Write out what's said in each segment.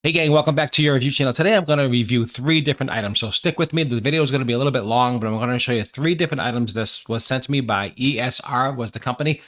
Hey gang, welcome back to your review channel. Today I'm going to review 3 different items, so stick with me. The video is going to be a little bit long, but I'm going to show you 3 different items. This was sent to me by ESR, was the company.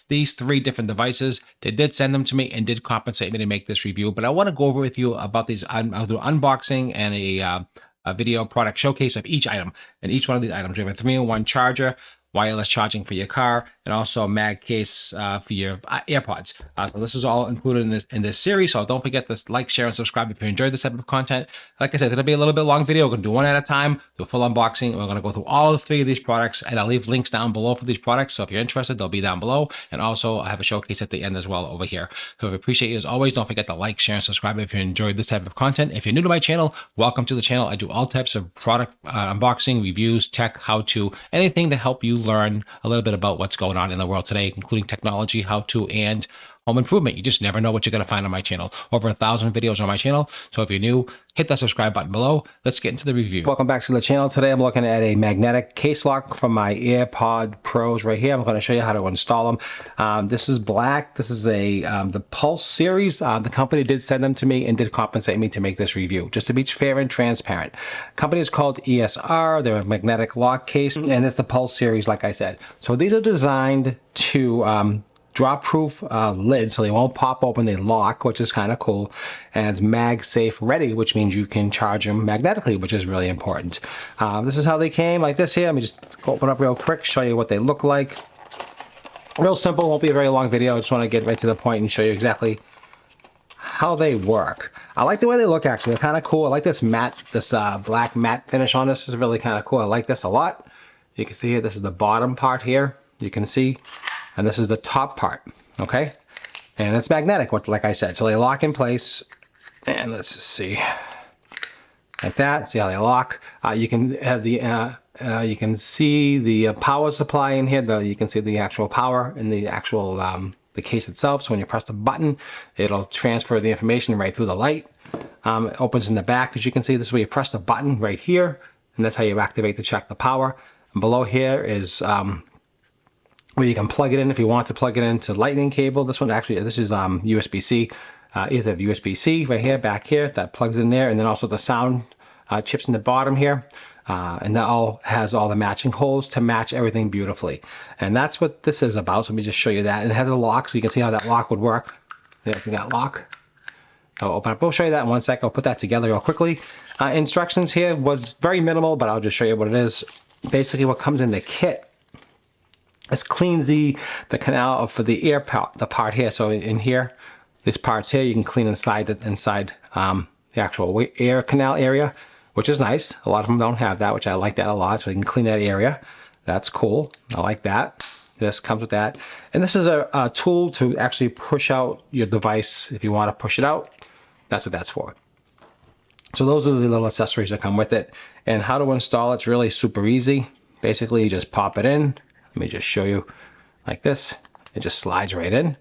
These 3 different devices, they did send them to me and did compensate me to make this review, but I want to go over with you about these. I'll do unboxing and a video product showcase of each item. And each one of these items, we have a 3-in-1 charger, wireless charging for your car, and also a mag case for your AirPods. So this is all included in this series. So don't forget to like, share, and subscribe if you enjoyed this type of content. Like I said, it'll be a little bit long video. We're going to do one at a time, do a full unboxing. We're going to go through all 3 of these products, and I'll leave links down below for these products. So if you're interested, they'll be down below. And also I have a showcase at the end as well over here. So I appreciate you as always. Don't forget to like, share, and subscribe if you enjoyed this type of content. If you're new to my channel, welcome to the channel. I do all types of product unboxing, reviews, tech, how-to, anything to help you learn a little bit about what's going on in the world today, including technology, how-to, and home improvement. You just never know what you're going to find on my channel. Over 1,000 videos on my channel. So if you're new, hit that subscribe button below. Let's get into the review. Welcome back to the channel. Today I'm looking at a magnetic case lock from my AirPod Pros right here. I'm going to show you how to install them. This is black. This is the Pulse series. The company did send them to me and did compensate me to make this review, just to be fair and transparent. Company is called ESR. They're a magnetic lock case, and it's the Pulse series, like I said. So these are designed to drop-proof lid, so they won't pop open. They lock, which is kind of cool, and it's MagSafe ready, which means you can charge them magnetically, which is really important. This is how they came, like this here. Let me just open up real quick, show you what they look like. Real simple, won't be a very long video. I just want to get right to the point and show you exactly how they work. I like the way they look, actually. They're kind of cool. I like this matte, this black matte finish on this. This is really kind of cool. I like this a lot. You can see here, this is the bottom part here. You can see. And this is the top part, okay? And it's magnetic, like I said. So they lock in place. And let's just see. Like that, see how they lock. You can have you can see the power supply in here. You can see the actual power in the actual, the case itself. So when you press the button, it'll transfer the information right through the light. It opens in the back, as you can see. This is where you press the button right here. And that's how you activate to check the power. And below here is where you can plug it in if you want to plug it into lightning cable. This one actually, this is USB-C. Either USB-C right here, back here, that plugs in there, and then also the sound chips in the bottom here. And that all has all the matching holes to match everything beautifully. And that's what this is about. So let me just show you that. And it has a lock, so you can see how that lock would work. There's that lock. I'll open up. We'll show you that in 1 sec. I'll put that together real quickly. Instructions here was very minimal, but I'll just show you what it is. Basically, what comes in the kit. This cleans the canal for the ear part, the part here. So in here, this part's here, you can clean inside the actual ear canal area, which is nice. A lot of them don't have that, which I like that a lot. So you can clean that area. That's cool. I like that. This comes with that. And this is a tool to actually push out your device if you want to push it out. That's what that's for. So those are the little accessories that come with it. And how to install it's really super easy. Basically, you just pop it in. Let me just show you like this. It just slides right in.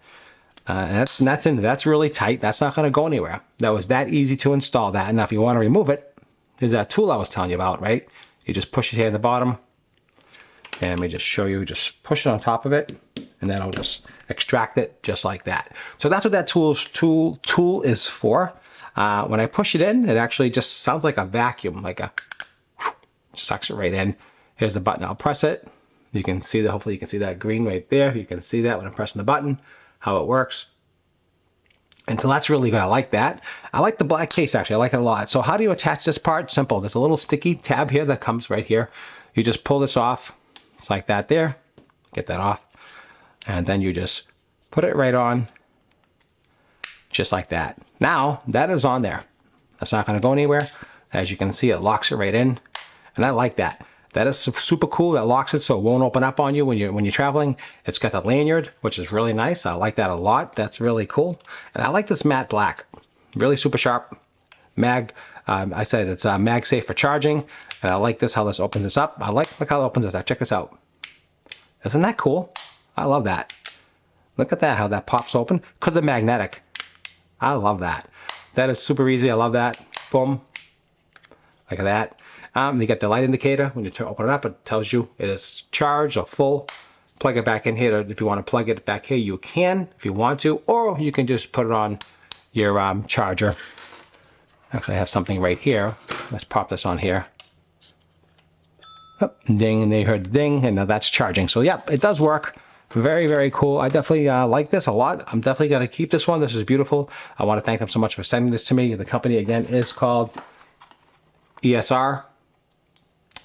And that's really tight. That's not going to go anywhere. That was that easy to install that. Now, if you want to remove it, there's that tool I was telling you about, right? You just push it here at the bottom. And let me just show you. Just push it on top of it. And then I'll just extract it just like that. So that's what that tool is for. When I push it in, it actually just sounds like a vacuum. Like a sucks it right in. Here's the button. I'll press it. You can see that, hopefully you can see that green right there. You can see that when I'm pressing the button, how it works. And so that's really good. I like that. I like the black case, actually. I like it a lot. So how do you attach this part? Simple. There's a little sticky tab here that comes right here. You just pull this off. It's like that there. Get that off. And then you just put it right on. Just like that. Now, that is on there. That's not going to go anywhere. As you can see, it locks it right in. And I like that. That is super cool. That locks it so it won't open up on you when you're traveling. It's got the lanyard, which is really nice. I like that a lot. That's really cool. And I like this matte black. Really super sharp. I said it's MagSafe for charging. And I like this, how this opens this up. Look how it opens this up. Check this out. Isn't that cool? I love that. Look at that, how that pops open. Because it's magnetic. I love that. That is super easy. I love that. Boom. Like that. You get the light indicator. When you open it up, it tells you it is charged or full. Plug it back in here. If you want to plug it back here, you can if you want to, or you can just put it on your charger Actually, I have something right here. Let's pop this on here. Oh, ding, and they heard the ding, and now that's charging. So yeah, it does work. Very, very cool. I definitely like this a lot. I'm definitely going to keep this one. This is beautiful. I want to thank them so much for sending this to me. The company, again, is called ESR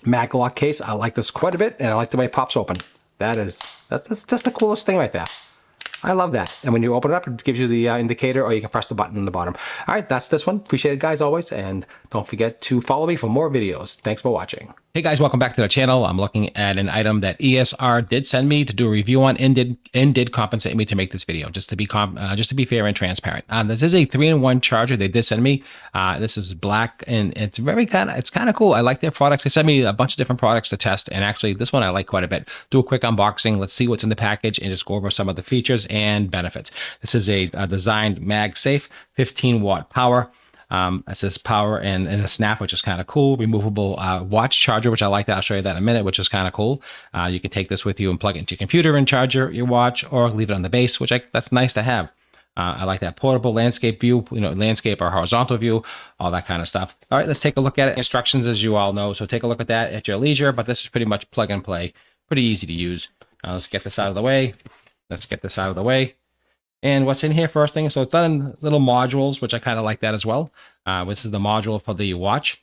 Maglock case. I like this quite a bit, and I like the way it pops open. That's just the coolest thing right there. I love that. And when you open it up, it gives you the indicator, or you can press the button on the bottom. All right, that's this one. Appreciate it, guys, always. And don't forget to follow me for more videos. Thanks for watching. Hey guys, welcome back to the channel. I'm looking at an item that ESR did send me to do a review on and did compensate me to make this video, just to be fair and transparent. This is a 3-in-1 charger they did send me. This is black, and it's kind of cool. I like their products. They sent me a bunch of different products to test, and actually this one I like quite a bit. Do a quick unboxing. Let's see what's in the package and just go over some of the features and benefits. This is a designed MagSafe 15-watt power. It says power and a snap, which is kind of cool. Removable watch charger, which I like that. I'll show you that in a minute, which is kind of cool. You can take this with you and plug it into your computer and charge your watch, or leave it on the base, that's nice to have. I like that portable landscape view, landscape or horizontal view, all that kind of stuff. All right, let's take a look at it. Instructions, as you all know, so take a look at that at your leisure, but this is pretty much plug and play. Pretty easy to use. Let's get this out of the way. And what's in here, first thing, so it's done in little modules, which I kind of like that as well. This is the module for the watch.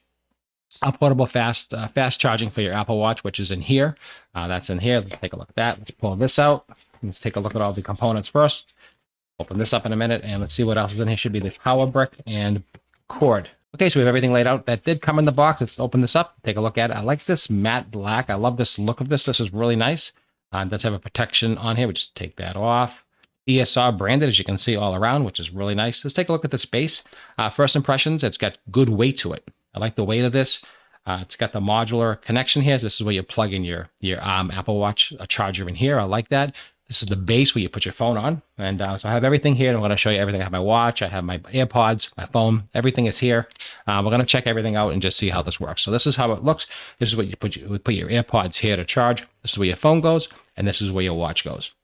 A portable fast charging for your Apple Watch, which is in here. That's in here. Let's take a look at that. Let's pull this out. Let's take a look at all the components first. Open this up in a minute, and let's see what else is in here. Should be the power brick and cord. Okay, so we have everything laid out. That did come in the box. Let's open this up, take a look at it. I like this matte black. I love this look of this. This is really nice. It does have a protection on here. We just take that off. ESR branded, as you can see, all around, which is really nice. Let's take a look at the space. First impressions, it's got good weight to it. I like the weight of this. It's got the modular connection here. This is where you plug in your Apple Watch charger in here. I like that. This is the base where you put your phone on. And so I have everything here, and I'm going to show you everything. I have my watch, I have my AirPods, my phone, everything is here. We're going to check everything out and just see how this works. So this is how it looks. This is what you put your AirPods here to charge. This is where your phone goes, and this is where your watch goes.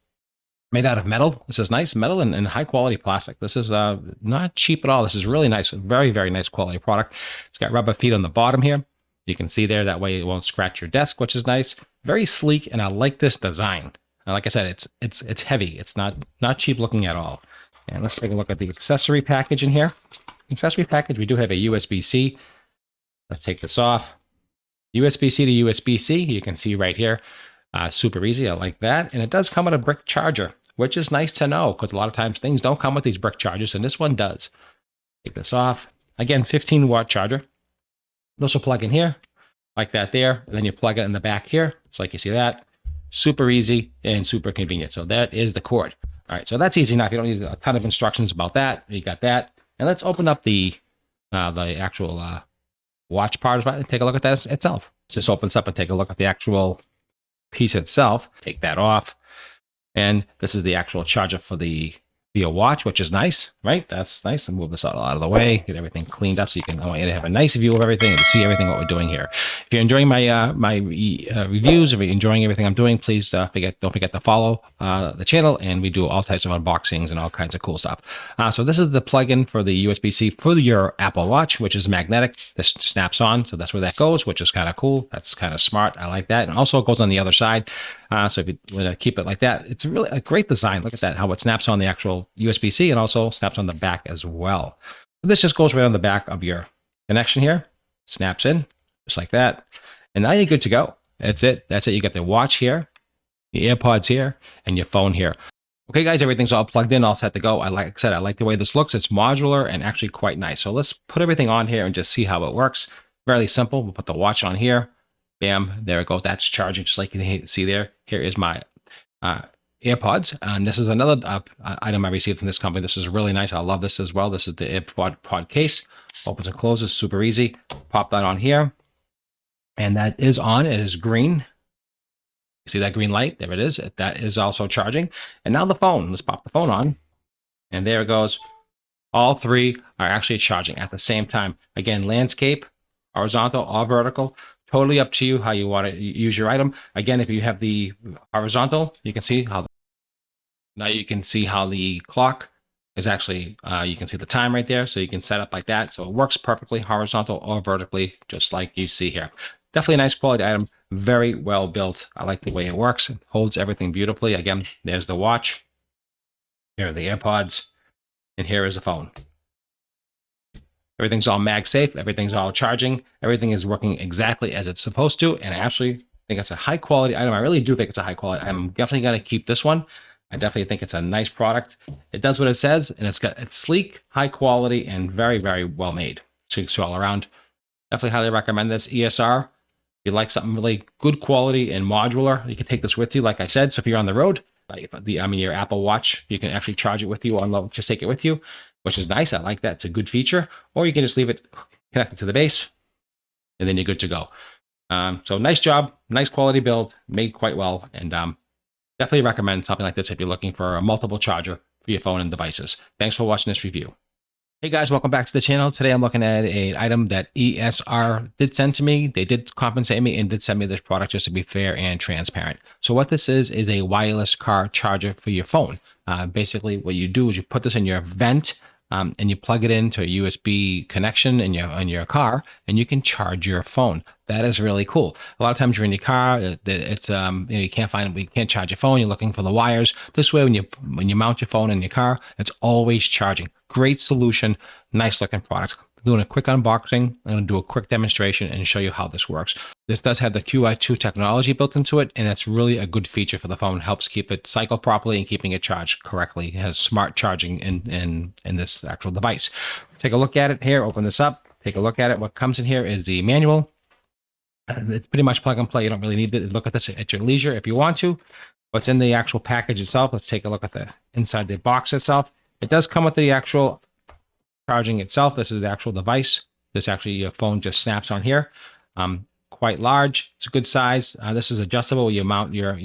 Made out of metal. This is nice metal and high quality plastic. This is not cheap at all. This is really nice. Very, very nice quality product. It's got rubber feet on the bottom here. You can see there, that way it won't scratch your desk, which is nice. Very sleek, and I like this design. And like I said, it's heavy. It's not cheap looking at all. And let's take a look at the accessory package in here. Accessory package, we do have a USB-C. Let's take this off. USB-C to USB-C, you can see right here. Super easy. I like that. And it does come with a brick charger, which is nice to know, because a lot of times things don't come with these brick chargers, and this one does. Take this off. Again, 15-watt charger. This will plug in here, like that there, and then you plug it in the back here. It's like you see that. Super easy and super convenient. So that is the cord. All right, so that's easy enough. You don't need a ton of instructions about that. You got that. And let's open up the actual watch part of it and take a look at that itself. Let's just open this up and take a look at the actual piece itself. Take that off. And this is the actual charger for your watch, which is nice, right? That's nice. And move this out of the way, get everything cleaned up so I want you to have a nice view of everything and see everything what we're doing here. If you're enjoying my reviews, if you're enjoying everything I'm doing, please don't forget to follow the channel, and we do all types of unboxings and all kinds of cool stuff. So this is the plug-in for the USB-C for your Apple Watch, which is magnetic. This snaps on, so that's where that goes, which is kind of cool. That's kind of smart. I like that. And also it goes on the other side. So if you want to keep it like that, it's really a great design. Look at that, how it snaps on the actual USB-C and also snaps on the back as well. This just goes right on the back of your connection here, snaps in just like that. And now you're good to go. That's it. You got the watch here, your AirPods here, and your phone here. Okay, guys, everything's all plugged in, all set to go. Like I said, I like the way this looks. It's modular and actually quite nice. So let's put everything on here and just see how it works. Fairly simple. We'll put the watch on here. Bam, there it goes. That's charging, just like you can see there. Here is my AirPods, and this is another item I received from this company. This is really nice. I love this as well. This is the AirPod case. Opens and closes, super easy. Pop that on here, and that is on. It is green. You see that green light? There it is. That is also charging. And now the phone. Let's pop the phone on, and there it goes. All three are actually charging at the same time. Again, landscape, horizontal, or vertical. Totally up to you how you want to use your item. Again, if you have the horizontal, you can see how the clock is actually, you can see the time right there. So you can set up like that. So it works perfectly horizontal or vertically, just like you see here. Definitely a nice quality item. Very well built. I like the way it works. It holds everything beautifully. Again, there's the watch. Here are the AirPods. And here is the phone. Everything's all MagSafe. Everything's all charging. Everything is working exactly as it's supposed to. And I actually think it's a high quality item. I really do think it's a high quality. I'm definitely going to keep this one. I definitely think it's a nice product. It does what it says, and it's sleek, high quality, and very, very well made. So all around, definitely highly recommend this ESR. If you like something really good quality and modular, you can take this with you, like I said. So if you're on the road, your Apple Watch, you can actually charge it with you, just take it with you, which is nice. I like that. It's a good feature. Or you can just leave it connected to the base, and then you're good to go. So nice job, nice quality build, made quite well, and definitely recommend something like this if you're looking for a multiple charger for your phone and devices. Thanks for watching this review. Hey guys, welcome back to the channel. Today I'm looking at an item that ESR did send to me. They did compensate me and did send me this product just to be fair and transparent. So what this is a wireless car charger for your phone. Basically what you do is you put this in your vent and you plug it into a USB connection in your car, and you can charge your phone. That is really cool. A lot of times you're in your car, it's you can't charge your phone. You're looking for the wires. This way, when you mount your phone in your car, it's always charging. Great solution. Nice looking product. Doing a quick unboxing. I'm going to do a quick demonstration and show you how this works. This does have the Qi2 technology built into it, and that's really a good feature for the phone. Helps keep it cycle properly and keeping it charged correctly. It has smart charging in this actual device. Take a look at it here. Open this up. Take a look at it. What comes in here is the manual. It's pretty much plug and play. You don't really need to look at this at your leisure if you want to. What's in the actual package itself? Let's take a look at the inside the box itself. It does come with the actual charging itself. This is the actual device. This actually, your phone just snaps on here. Quite large. It's a good size. This is adjustable. You mount your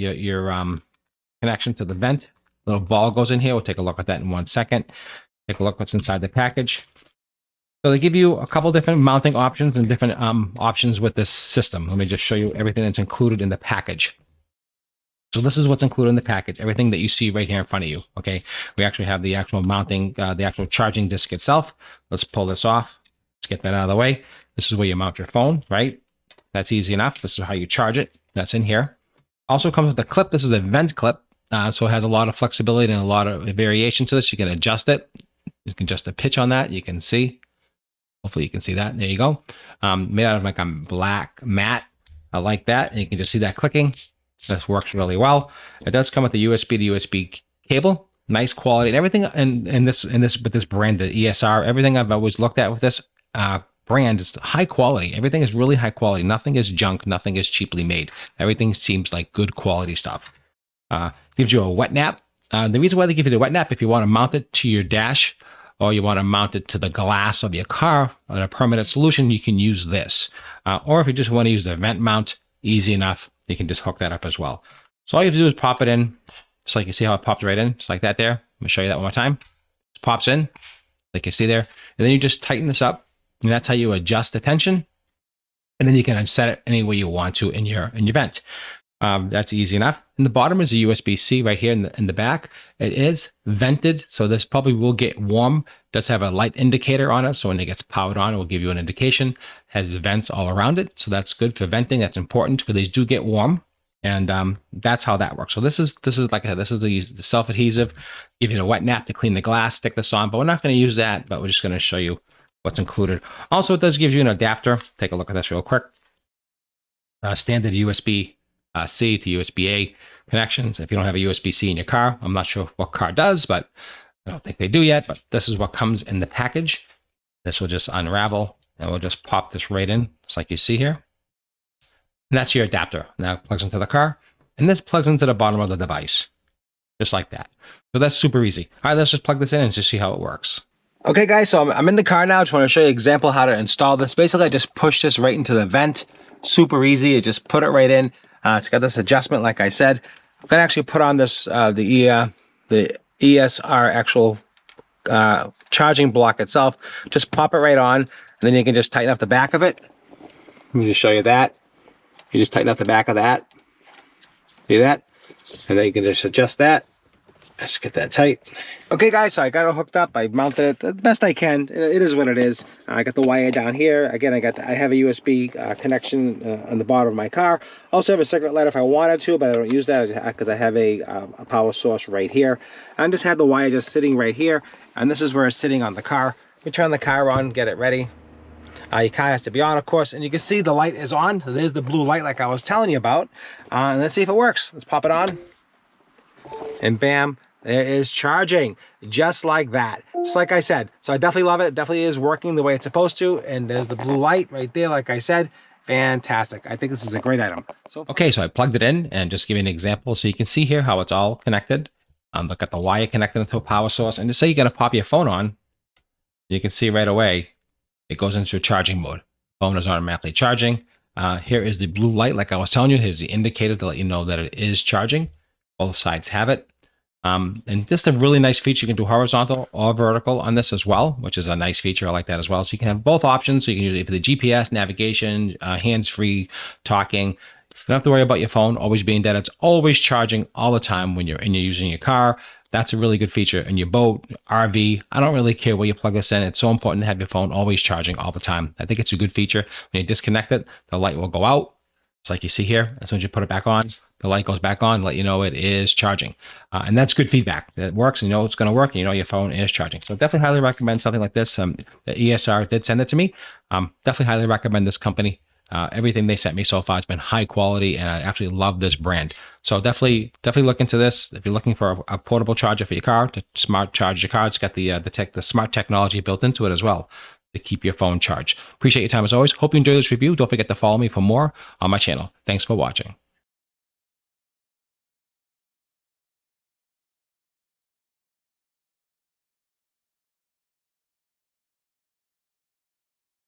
connection to the vent. Little ball goes in here. We'll take a look at that in 1 second. Take a look what's inside the package. So they give you a couple different mounting options and different options with this system. Let me just show you everything that's included in the package. So this is what's included in the package, everything that you see right here in front of you, okay? We actually have the actual mounting, the actual charging disc itself. Let's pull this off. Let's get that out of the way. This is where you mount your phone, right? That's easy enough. This is how you charge it. That's in here. Also comes with a clip. This is a vent clip, so it has a lot of flexibility and a lot of variation to this. You can adjust it. You can adjust the pitch on that. You can see. Hopefully you can see that. There you go. Made out of like a black matte. I like that. And you can just see that clicking. This works really well. It does come with the USB to USB cable. Nice quality and everything. And this with this brand, the ESR, everything I've always looked at with this brand is high quality. Everything is really high quality. Nothing is junk. Nothing is cheaply made. Everything seems like good quality stuff. Gives you a wet nap. The reason why they give you the wet nap, if you want to mount it to your dash, or you want to mount it to the glass of your car on a permanent solution, you can use this. Or if you just want to use the vent mount, easy enough, you can just hook that up as well. So all you have to do is pop it in, just like you see how it popped right in, just like that there. Let me show you that one more time. It pops in, like you see there. And then you just tighten this up, and that's how you adjust the tension. And then you can set it any way you want to in your vent. That's easy enough. And the bottom is a USB-C right here in the back. It is vented, so this probably will get warm. It does have a light indicator on it, so when it gets powered on, it will give you an indication. It has vents all around it, so that's good for venting. That's important because these do get warm, and that's how that works. So this is like I said, this is the self-adhesive. Give you a wet nap to clean the glass, stick this on, but we're not going to use that, but we're just going to show you what's included. Also, it does give you an adapter. Take a look at this real quick. Standard USB-C to USB-A connections. If you don't have a USB-C in your car, I'm not sure what car does, but I don't think they do yet, but this is what comes in the package. This will just unravel, and we'll just pop this right in, just like you see here. And that's your adapter. Now it plugs into the car, and this plugs into the bottom of the device, just like that. So that's super easy. All right, let's just plug this in and just see how it works. Okay, guys, so I'm in the car now. I just want to show you an example how to install this. Basically, I just push this right into the vent. Super easy. You just put it right in. It's got this adjustment, like I said. I'm going to actually put on this the ESR actual charging block itself. Just pop it right on, and then you can just tighten up the back of it. Let me just show you that. You just tighten up the back of that. See that? And then you can just adjust that. Let's get that tight. Okay guys, so I got it hooked up. I mounted it the best I can. It is what it is. I got the wire down here. Again, I have a USB connection on the bottom of my car. Also have a cigarette lighter if I wanted to, but I don't use that because I have a power source right here. I just had the wire just sitting right here, and this is where it's sitting on the car. We turn the car on, get it ready. Your car has to be on, of course, and you can see the light is on. So there's the blue light like I was telling you about. And let's see if it works. Let's pop it on. And bam. There is charging, just like that, just like I said. So I definitely love it. It definitely is working the way it's supposed to. And there's the blue light right there, like I said. Fantastic. I think this is a great item. Okay, so I plugged it in and just give you an example. So you can see here how it's all connected. Look at the wire connected into a power source. And just say you're going to pop your phone on, you can see right away it goes into charging mode. Phone is automatically charging. Here is the blue light, like I was telling you. Here's the indicator to let you know that it is charging. Both sides have it. And just a really nice feature, you can do horizontal or vertical on this as well, which is a nice feature. I like that as well. So you can have both options. So you can use it for the GPS, navigation, hands-free talking. You don't have to worry about your phone always being dead. It's always charging all the time when you're using your car. That's a really good feature in your boat, RV. I don't really care where you plug this in. It's so important to have your phone always charging all the time. I think it's a good feature. When you disconnect it, the light will go out. It's like you see here. As soon as you put it back on, the light goes back on, let you know it is charging. And that's good feedback. It works, and you know it's going to work, and you know your phone is charging. So definitely highly recommend something like this. The ESR did send it to me. Definitely highly recommend this company. Everything they sent me so far has been high quality, and I absolutely love this brand. So definitely look into this. If you're looking for a portable charger for your car, to smart charge your car, it's got the smart technology built into it as well to keep your phone charged. Appreciate your time as always. Hope you enjoyed this review. Don't forget to follow me for more on my channel. Thanks for watching.